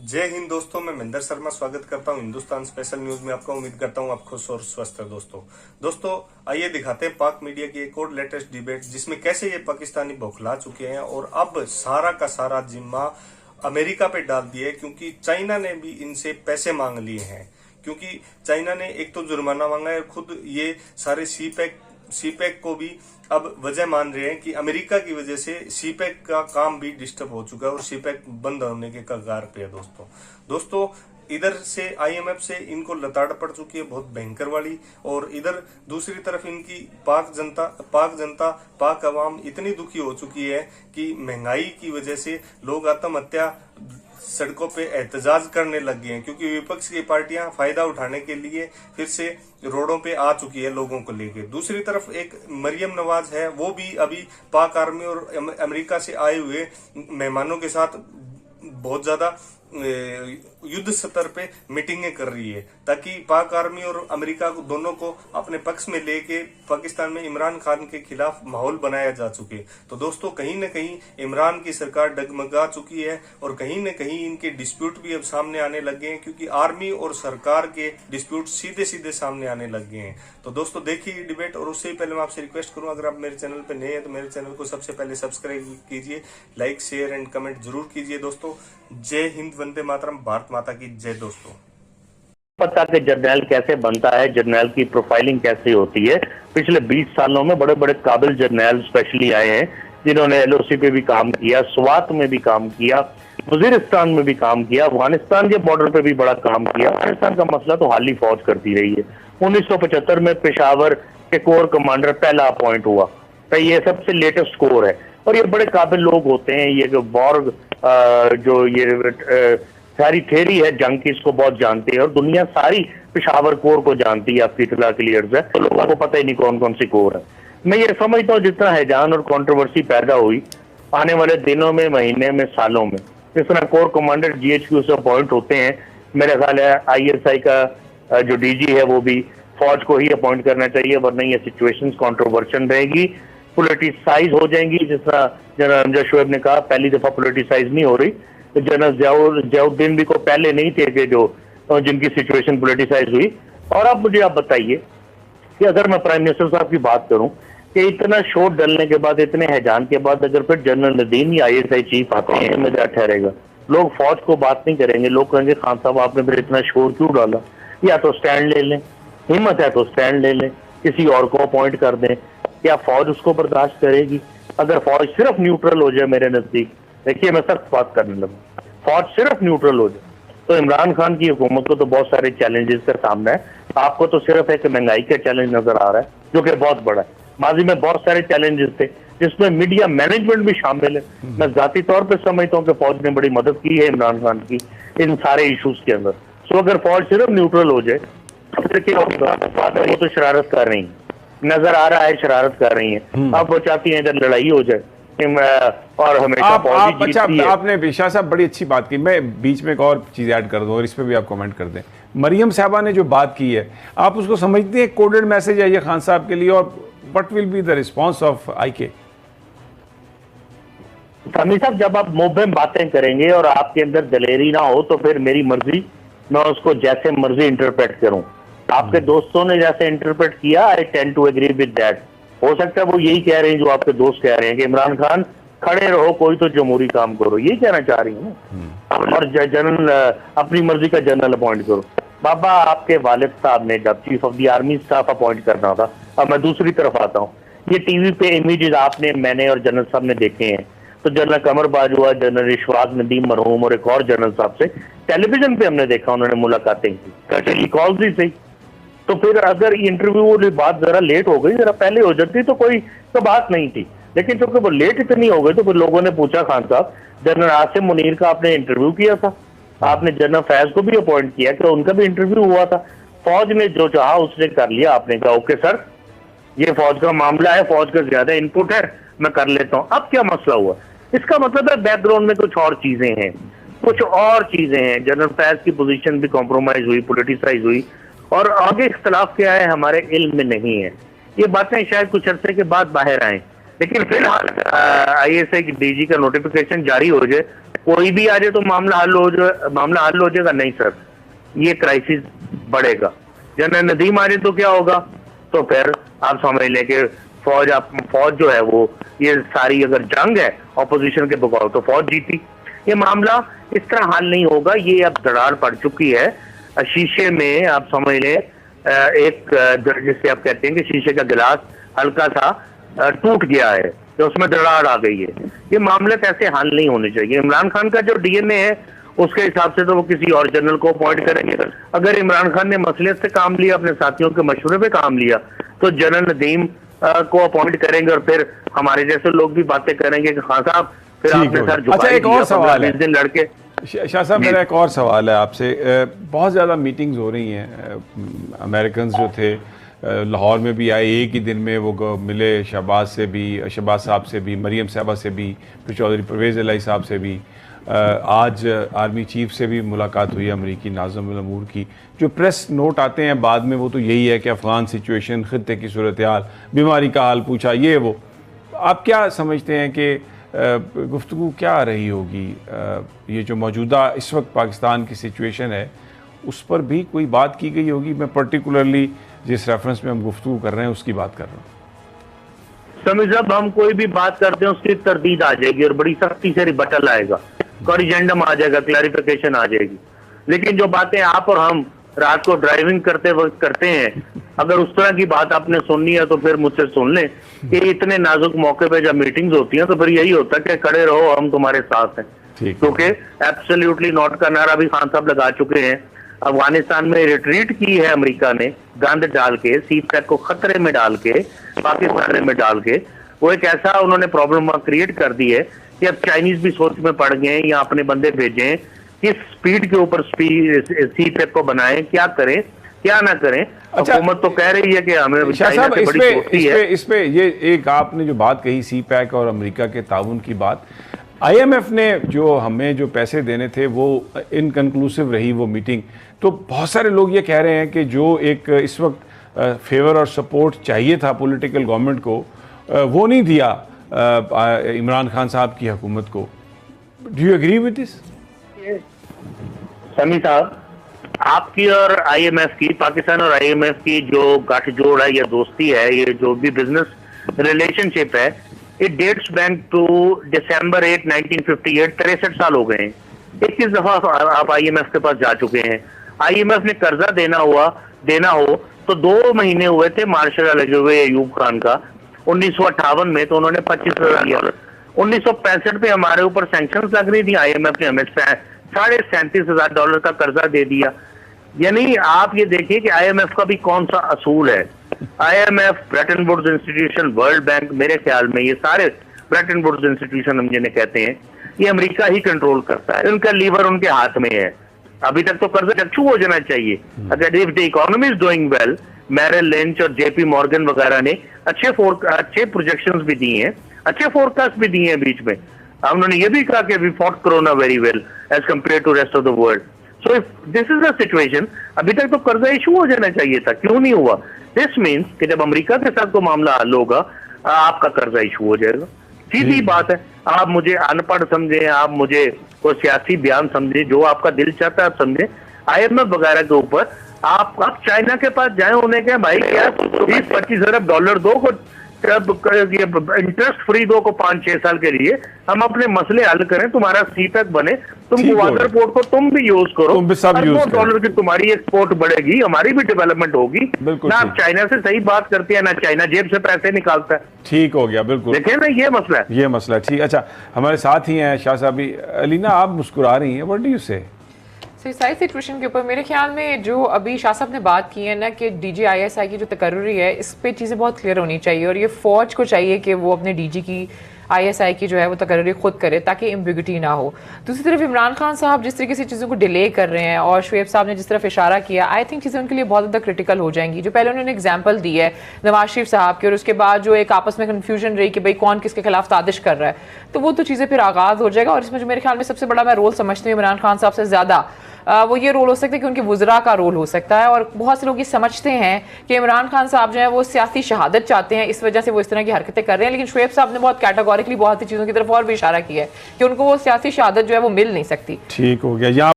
जय हिंद दोस्तों, मैं महेंद्र शर्मा स्वागत करता हूं हिंदुस्तान स्पेशल न्यूज में। आपका उम्मीद करता हूं आप खुश और स्वस्थ है। दोस्तों आइए दिखाते हैं पाक मीडिया की एक और लेटेस्ट डिबेट, जिसमें कैसे ये पाकिस्तानी बौखला चुके हैं और अब सारा का सारा जिम्मा अमेरिका पे डाल दिया है, क्योंकि चाइना ने भी इनसे पैसे मांग लिए हैं। क्योंकि चाइना ने एक तो जुर्माना मांगा है और खुद ये सारे सीपैक को भी अब वजह मान रहे हैं कि अमेरिका की वजह से सीपैक का काम भी डिस्टर्ब हो चुका है और सीपैक बंद होने के कगार पे है। दोस्तों इधर से आईएमएफ से इनको लताड़ पड़ चुकी है बहुत भयंकर वाली, और इधर दूसरी तरफ इनकी पाक अवाम इतनी दुखी हो चुकी है कि महंगाई की वजह से लोग आत्महत्या सड़कों पे एहतजाज करने लग गए हैं, क्योंकि विपक्ष की पार्टियां फायदा उठाने के लिए फिर से रोडों पे आ चुकी है लोगों को लेके। दूसरी तरफ एक मरियम नवाज है, वो भी अभी पाक आर्मी और अमेरिका से आए हुए मेहमानों के साथ बहुत ज्यादा युद्ध स्तर पे मीटिंगें कर रही है, ताकि पाक आर्मी और अमेरिका को दोनों को अपने पक्ष में लेके पाकिस्तान में इमरान खान के खिलाफ माहौल बनाया जा चुके। तो दोस्तों कहीं न कहीं इमरान की सरकार डगमगा चुकी है और कहीं न कहीं इनके डिस्प्यूट भी अब सामने आने लग गए हैं, क्योंकि आर्मी और सरकार के डिस्प्यूट सीधे सीधे सामने आने लग गए हैं। तो दोस्तों देखिए डिबेट, और उससे पहले मैं आपसे रिक्वेस्ट करूं, अगर आप मेरे चैनल पर नए हैं तो मेरे चैनल को सबसे पहले सब्सक्राइब कीजिए, लाइक शेयर एंड कमेंट जरूर कीजिए। दोस्तों जय हिंद, वंदे मातरम, भारत माता की जय। दोस्तों पता कि जर्नैल कैसे बनता है, जर्नैल की प्रोफाइलिंग कैसे होती है। पिछले 20 सालों में बड़े बड़े काबिल जर्नैल स्पेशली आए हैं, जिन्होंने एलओसी पे भी काम किया, स्वात में भी काम किया, वजीरिस्तान में भी काम किया, अफगानिस्तान के बॉर्डर पे भी बड़ा काम किया। अफगानिस्तान का मसला तो हाल ही फौज करती रही है। 1975 में पेशावर के कोर कमांडर पहला अपॉइंट हुआ, तो ये सबसे लेटेस्ट कोर है। और ये बड़े काबिल लोग होते हैं। ये बॉर्ग जो ये सारी थेरी है जंग की, इसको बहुत जानते हैं, और दुनिया सारी पेशावर कोर को जानती है। आपकी इतला क्लियर है, तो लोगों को पता ही नहीं कौन कौन सी कोर है। मैं ये समझता हूँ जितना हैजान और कंट्रोवर्सी पैदा हुई आने वाले दिनों में, महीने में, सालों में, जिस तरह कोर कमांडर जीएचक्यू से अपॉइंट होते हैं, मेरा ख्याल है आईएसआई का जो डीजी है वो भी फौज को ही अपॉइंट करना चाहिए, वरना ये सिचुएशन कंट्रोवर्शियल रहेगी, पोलिटिसाइज हो जाएंगी। जिस तरह जनरल अमजद शोएब ने कहा, पहली दफा पोलिटिसाइज नहीं हो रही। तो जनरल जयाउद्दीन भी को पहले नहीं थे कि जो जिनकी सिचुएशन पोलिटिसाइज हुई। और अब मुझे आप बताइए कि अगर मैं प्राइम मिनिस्टर साहब की बात करूं कि इतना शोर डलने के बाद, इतने हैजान के बाद, अगर फिर जनरल नदीम या आईएसआई चीफ आते हैं, मजा ठहरेगा। लोग फौज को बात नहीं करेंगे, लोग कहेंगे खान साहब आपने फिर इतना शोर क्यों डाला। या तो स्टैंड ले लें, हिम्मत है तो स्टैंड ले लें, किसी और को अपॉइंट कर दें। क्या फौज उसको बर्दाश्त करेगी? अगर फौज सिर्फ न्यूट्रल हो जाए, मेरे नजदीक, देखिए मैं सख्त बात करने लगा, फौज सिर्फ न्यूट्रल हो जाए तो इमरान खान की हुकूमत को तो बहुत सारे चैलेंजेस का सामना है। आपको तो सिर्फ एक महंगाई का चैलेंज नजर आ रहा है, जो कि बहुत बड़ा है। माजी में बहुत सारे चैलेंजेस थे, जिसमें मीडिया मैनेजमेंट भी शामिल है। मैं जाती तौर पर समझता हूँ कि फौज ने बड़ी मदद की है इमरान खान की इन सारे इशूज के अंदर। सो अगर फौज सिर्फ न्यूट्रल हो जाए तो फिर क्या होगा? वो तो शरारत कर रही है, नजर आ रहा है शरारत कर रही है। अब वो चाहती है इधर लड़ाई हो जाए और हमेशा अच्छा, आपने शाह साहब बड़ी अच्छी बात की। मैं बीच में एक और चीज ऐड कर दूं और इस पे भी आप कमेंट कर दें। मरियम साहबा ने जो बात की है, आप उसको समझते हैं कोडेड मैसेज है ये खान साहब के लिए, और what will be the response of IK? Sami साहब, जब आप मुंह बातें करेंगे और आपके अंदर दलेरी ना हो तो फिर मेरी मर्जी, मैं उसको जैसे मर्जी इंटरप्रेट करूं। आपके दोस्तों ने जैसे इंटरप्रेट किया, I tend to agree with that. हो सकता है वो यही कह रहे हैं जो आपके दोस्त कह रहे हैं कि इमरान खान खड़े रहो, कोई तो जमहूरी काम करो, यही कहना चाह रही है ना। और जनरल अपनी मर्जी का जनरल अपॉइंट करो। बाबा, आपके वालिद साहब ने जब chief of the army staff appoint करना था, अब मैं दूसरी तरफ आता हूँ, ये टीवी पे इमेजेस आपने, मैंने और जनरल साहब ने देखे हैं। तो जनरल कमर बाजवा, जनरल इशफाक नदीम मरहूम और एक और जनरल साहब से टेलीविजन पे हमने देखा, उन्होंने मुलाकातें की, कॉल्स भी सही। तो फिर अगर इंटरव्यू वाली बात जरा लेट हो गई, जरा पहले हो जाती तो कोई तो बात नहीं थी। लेकिन चूंकि वो लेट इतनी हो गई तो फिर लोगों ने पूछा, खान साहब जनरल आसिम मुनीर का आपने इंटरव्यू किया था, आपने जनरल फैज को भी अपॉइंट किया, कि उनका भी इंटरव्यू हुआ था। फौज ने जो चाहा उसने कर लिया। आपने कहा ओके सर, ये फौज का मामला है, फौज का ज्यादा इनपुट है, मैं कर लेता हूँ। अब क्या मसला हुआ? इसका मतलब है बैकग्राउंड में कुछ और चीजें हैं, कुछ और चीजें हैं। जनरल फैज की पोजीशन भी कॉम्प्रोमाइज हुई, पोलिटिसाइज हुई, और आगे इख्तलाफ क्या है हमारे इल्म में नहीं है। ये बातें शायद कुछ अरसे के बाद बाहर आए, लेकिन फिलहाल आईएसआई की डीजी का नोटिफिकेशन जारी हो जाए कोई भी आ जाए तो मामला हल हो जाएगा? नहीं सर, ये क्राइसिस बढ़ेगा। जनरल नदीम आ जाए तो क्या होगा? तो फिर आप समझ लें कि फौज जो है वो, ये सारी अगर जंग है ऑपोजिशन के बगाव तो फौज जीती। ये मामला इस तरह हल नहीं होगा। ये अब दरार पड़ चुकी है शीशे में। आप समझ लें एक जिसे आप कहते हैं कि शीशे का गिलास हल्का सा टूट गया है, तो उसमें दरार आ गई है। ये मामले कैसे हल नहीं होने चाहिए। इमरान खान का जो डीएनए है उसके हिसाब से तो वो किसी और जनरल को अपॉइंट करेंगे। अगर इमरान खान ने मसलियत से काम लिया, अपने साथियों के मशवरे पे काम लिया, तो जनरल नदीम को अपॉइंट करेंगे और फिर हमारे जैसे लोग भी बातें करेंगे कि खान साहब फिर आपने सर झुका अच्छा, एक और सवाल है दिन लड़के। शाह साहब, मेरा एक और सवाल है आपसे। बहुत ज़्यादा मीटिंग्स हो रही हैं। अमेरिकन जो थे लाहौर में भी आए, एक ही दिन में वो मिले शहबाज साहब से भी, मरियम साहबा से भी, फिर चौधरी परवेज़ इलाही साहब से भी। आज आर्मी चीफ से भी मुलाकात हुई अमरीकी नाज़िम उल अमूर की। जो प्रेस नोट आते हैं बाद में वो तो यही है कि अफ़गान सिचुएशन, ख़ित्ते की सूरत हाल, बीमारी का हाल पूछा, ये वो। आप क्या समझते हैं कि गुफ्तगू क्या रही होगी? ये जो मौजूदा इस वक्त पाकिस्तान की सिचुएशन है उस पर भी कोई बात की गई होगी? मैं पर्टिकुलरली जिस रेफरेंस में हम गुफ्तगू कर रहे हैं उसकी बात कर रहा हूँ। समझ, जब हम कोई भी बात करते हैं उसकी तरदीद आ जाएगी और बड़ी सख्ती से रिबटल आएगा, कॉरिजेंडम आ जाएगा, क्लैरिफिकेशन आ जाएगी। लेकिन जो बातें आप और हम रात को ड्राइविंग करते वक्त करते हैं, अगर उस तरह की बात आपने सुननी है तो फिर मुझसे सुन लें कि इतने नाजुक मौके पे जब मीटिंग्स होती हैं तो फिर यही होता है कि खड़े रहो, हम तुम्हारे साथ हैं। क्योंकि एब्सोल्युटली नॉट का नारा भी खान साहब लगा चुके हैं। अफगानिस्तान में रिट्रीट की है अमेरिका ने, गंद डाल के, सीपैक को खतरे में डाल के, पाकिस्तान में डाल के। वो एक ऐसा उन्होंने प्रॉब्लम क्रिएट कर दी है कि अब चाइनीज भी सोच में पड़ गए हैं या अपने बंदे भेजें किस स्पीड के ऊपर सीपैक को बनाएं, क्या करें क्या ना करें। अच्छा, हुकूमत तो कह रही है कि हमें चाइना से बड़ी दोस्ती है। इस पे ये एक आपने जो बात कही सीपैक और अमेरिका के ताउन की बात, IMF ने जो हमें जो पैसे देने थे वो इनकन्क्लूसिव रही वो मीटिंग। तो बहुत सारे लोग ये कह रहे हैं कि जो एक इस वक्त फेवर और सपोर्ट चाहिए था पॉलिटिकल गवर्नमेंट को, वो नहीं दिया इमरान खान साहब की हुकूमत को। Do you agree with this? Sami साहब, आपकी और IMF की, पाकिस्तान और IMF की जो गठजोड़ है या दोस्ती है, ये जो भी बिजनेस रिलेशनशिप है, it dates back to December 8, 1958। 63 साल हो गए हैं। 21 दफा आप IMF के पास जा चुके हैं। IMF ने कर्जा देना हो तो 2 महीने हुए थे मार्शल लगे हुए अयूब खान का 1958 में, तो उन्होंने 25,000 दिया। 1965 में हमारे ऊपर सैंक्शंस लग रही थी, IMF ने हमें $37,500 का कर्जा दे दिया। यानी आप ये देखिए कि IMF का भी कौन सा असूल है। IMF, Bretton Woods institution, World Bank, मेरे ख्याल में ये सारे ब्रेटन वुड्स इंस्टीट्यूशन हम जिन्हें कहते हैं, ये अमेरिका ही कंट्रोल करता है। उनका लीवर उनके हाथ में है। अभी तक तो कर्जा चक्षु हो जाना चाहिए। अगर if the economy is doing well, Merrill lynch और JP मॉर्गन वगैरह ने अच्छे प्रोजेक्शंस भी दिए हैं, अच्छे फोरकास्ट भी दिए हैं बीच में। उन्होंने ये भी कहा कि we fought corona very well as compare to rest of the world. So if this is the situation, अभी तक तो कर्जा इशू हो जाना चाहिए था, क्यों नहीं हुआ? दिस मीन्स कि जब अमेरिका के साथ को मामला हल होगा, आपका कर्जा इशू हो जाएगा। सीधी बात है। आप मुझे अनपढ़ समझे, आप मुझे कोई सियासी बयान समझे, जो आपका दिल चाहता है आप समझे। IMF वगैरह के ऊपर आप चाइना के पास जाए, उन्हें क्या भाई क्या 20-25 अरब डॉलर दो को, इंटरेस्ट फ्री दो को 5-6 साल के लिए, हम अपने मसले हल करें, तुम्हारा सीपैक बने, तुम वाटर पोर्ट को तुम भी यूज करो, $1 की तुम्हारी एक्सपोर्ट बढ़ेगी, हमारी भी डेवलपमेंट होगी। ना आप चाइना से सही बात करते हैं, ना चाइना जेब से पैसे निकालता है। ठीक हो गया, बिल्कुल। देखिए ना, ये मसला है, ये मसला ठीक। अच्छा, हमारे साथ ही हैं शाह साहब। अलीना, आप मुस्कुरा रही हैं, व्हाट डू यू से? सारी सिचुएशन के ऊपर मेरे ख्याल में जो अभी शाह साहब ने बात की है ना कि DG/ISI की जो तकर्री है, इस पे चीज़ें बहुत क्लियर होनी चाहिए और ये फ़ौज को चाहिए कि वो अपने DG की ISI की जो है वो तकर्री खुद करे ताकि एम्बिग्यूटी ना हो। दूसरी तरफ इमरान खान साहब जिस तरीके से चीज़ों को डिले कर रहे हैं और शुएब साहब ने जिस तरफ इशारा किया, आई थिंक चीज़ें उनके लिए बहुत ज़्यादा क्रिटिकल हो जाएंगी। जो पहले उन्होंने एग्जाम्पल दी है नवाज शरीफ साहब की, और उसके बाद जो एक आपस में कन्फ्यूजन रही कि भाई कौन किसके खिलाफ साजिश कर रहा है, तो वो तो चीज़ें फिर आगाज़ हो जाएगा। और इसमें जो मेरे ख्याल में सबसे बड़ा मैं रोल समझती हूँ इमरान खान साहब से ज़्यादा वो ये रोल हो सकता है कि उनके वुज़रा का रोल हो सकता है। और बहुत से लोग ये समझते हैं कि इमरान खान साहब जो है वो सियासी शहादत चाहते हैं, इस वजह से वो इस तरह की हरकतें कर रहे हैं। लेकिन शुएब साहब ने बहुत कैटेगोरिकली बहुत सी चीज़ों की तरफ और भी इशारा किया है कि उनको वो सियासी शहादत जो है वो मिल नहीं सकती। ठीक हो गया। यहाँ